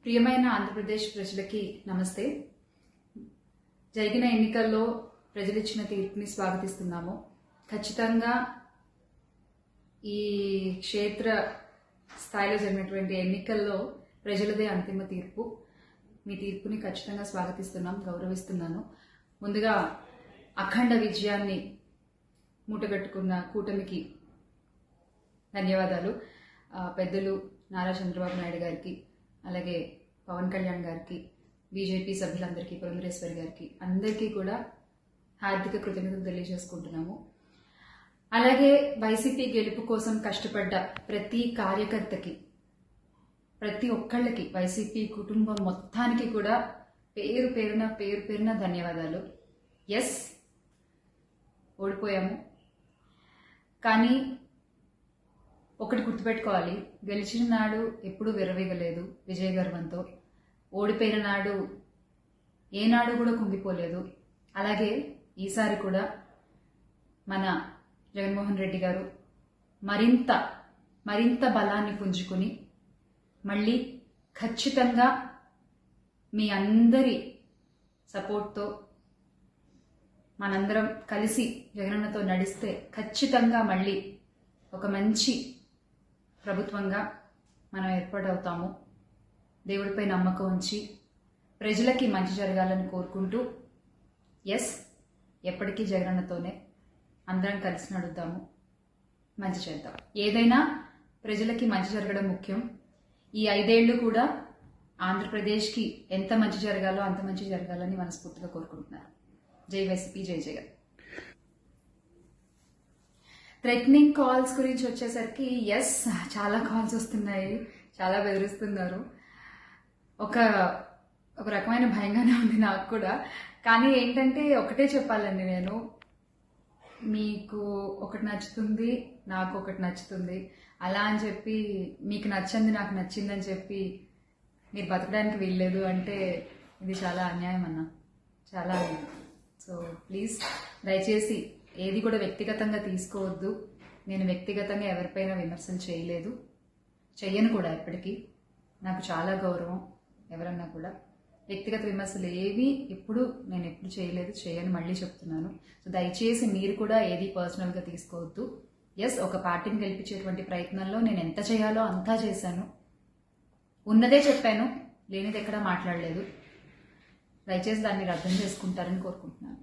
ప్రియమైన ఆంధ్రప్రదేశ్ ప్రజలకి నమస్తే. జరిగిన ఎన్నికల్లో ప్రజలు ఇచ్చిన తీర్పుని స్వాగతిస్తున్నాము. ఖచ్చితంగా ఈ క్షేత్ర స్థాయిలో జరిగినటువంటి ఎన్నికల్లో ప్రజలదే అంతిమ తీర్పు. మీ తీర్పుని ఖచ్చితంగా స్వాగతిస్తున్నాం, గౌరవిస్తున్నాను. ముందుగా అఖండ విజయాన్ని మూటగట్టుకున్న కూటమికి ధన్యవాదాలు. పెద్దలు నారా చంద్రబాబు నాయుడు గారికి, అలాగే పవన్ కళ్యాణ్ గారికి, బీజేపీ సభ్యులందరికీ, పురంధరేశ్వరి గారికి అందరికీ కూడా హార్దిక కృతజ్ఞతలు తెలియజేసుకుంటున్నాము. అలాగే వైసీపీ గెలుపు కోసం కష్టపడ్డ ప్రతి కార్యకర్తకి, ప్రతి ఒక్కళ్ళకి, వైసీపీ కుటుంబం మొత్తానికి కూడా పేరు పేరున ధన్యవాదాలు. ఎస్, ఓడిపోయాము, కానీ ఒకటి గుర్తుపెట్టుకోవాలి, గెలిచిన నాడు ఎప్పుడూ విర్రవీగలేదు విజయ గర్వంతో. ఓడిపోయిన నాడు ఏనాడు కూడా కుంగిపోలేదు. అలాగే ఈసారి కూడా మన జగన్మోహన్ రెడ్డి గారు మరింత బలాన్ని పుంజుకుని మళ్ళీ ఖచ్చితంగా మీ అందరి సపోర్ట్తో మనందరం కలిసి జగనన్నతో నడిస్తే ఖచ్చితంగా మళ్ళీ ఒక మంచి ప్రభుత్వంగా మనం ఏర్పాటవుతాము. దేవుడిపై నమ్మకం ఉంచి ప్రజలకి మంచి జరగాలని కోరుకుంటూ, ఎస్, ఎప్పటికీ జగనన్నతోనే అందరం కలిసి నడుద్దాము, మంచి చేద్దాం. ఏదైనా ప్రజలకి మంచి జరగడం ముఖ్యం. ఈ 5 ఏళ్లు కూడా ఆంధ్రప్రదేశ్కి ఎంత మంచి జరగాలో అంత మంచి జరగాలని మనస్ఫూర్తిగా కోరుకుంటున్నారు. జై వైసీపీ, జై జగన్. థ్రెటనింగ్ కాల్స్ గురించి వచ్చేసరికి, ఎస్, చాలా కాల్స్ వస్తున్నాయి, చాలా బెదిరిస్తున్నారు. ఒక రకమైన భయంగానే ఉంది నాకు కూడా. కానీ ఏంటంటే ఒకటే చెప్పాలండి, నేను మీకు ఒకటి నచ్చుతుంది, నాకు ఒకటి నచ్చుతుంది, అలా అని చెప్పి మీకు నచ్చింది నాకు నచ్చిందని చెప్పి మీరు బతకడానికి వీల్లేదు అంటే ఇది చాలా అన్యాయం అన్న, చాలా అన్యాయం. సో ప్లీజ్, దయచేసి ఏది కూడా వ్యక్తిగతంగా తీసుకోవద్దు. నేను వ్యక్తిగతంగా ఎవరిపైన విమర్శలు చేయలేదు, చెయ్యను కూడా. ఎప్పటికీ నాకు చాలా గౌరవం. ఎవరన్నా కూడా వ్యక్తిగత విమర్శలు ఏవి నేను ఎప్పుడు చేయలేదు, చేయని మళ్ళీ చెప్తున్నాను. సో దయచేసి మీరు కూడా ఏది పర్సనల్గా తీసుకోవద్దు. ఎస్, ఒక పార్టీని గెలిపించేటువంటి ప్రయత్నంలో నేను ఎంత చేయాలో అంతా చేశాను, ఉన్నదే చెప్పాను, లేనిది ఎక్కడా మాట్లాడలేదు. దయచేసి దాన్ని అర్థం చేసుకుంటారని కోరుకుంటున్నాను.